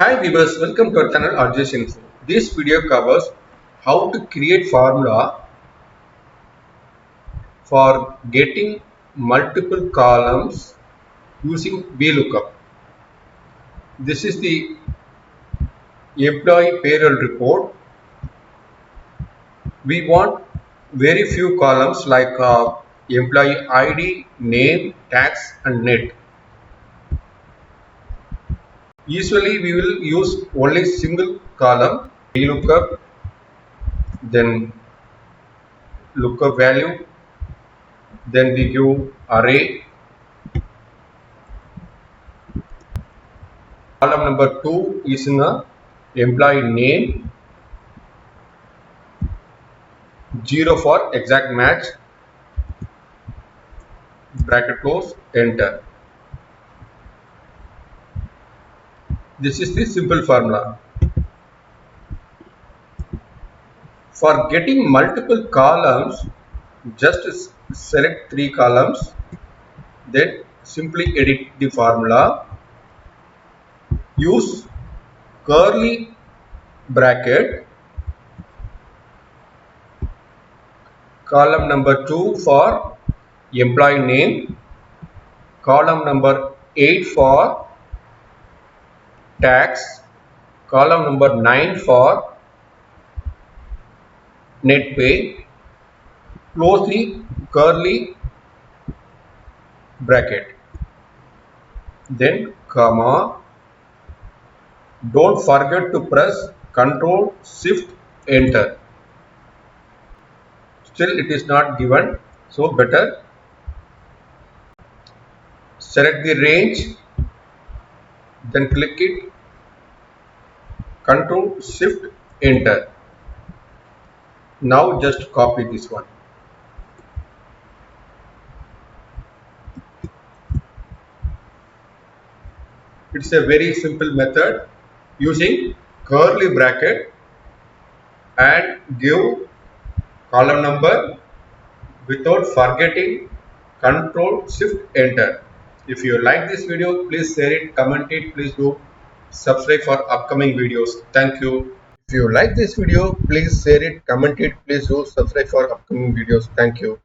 Hi viewers, welcome to our channel RJ's Info. This video covers how to create formula for getting multiple columns using VLOOKUP. This is the employee payroll report. We want very few columns like employee ID, name, tax and net. Usually we will use only single column VLOOKUP, then lookup value, then we give array. Column number 2 is in the employee name, 0 for exact match, bracket close, enter. This is the simple formula. For getting multiple columns, just select 3 columns, then simply edit the formula. Use curly bracket, column number 2 for employee name, column number 8 for tax, column number 9 for net pay, close the curly bracket, then comma. Don't forget to press Ctrl Shift Enter. Still it is not given, so better select the range, then click it, Ctrl Shift Enter. Now just copy this one. It's a very simple method using curly bracket and give column number without forgetting Ctrl Shift Enter. If you like this video, please share it, comment it, please do subscribe for upcoming videos. Thank you. If you like this video, please share it, comment it, please do subscribe for upcoming videos. Thank you.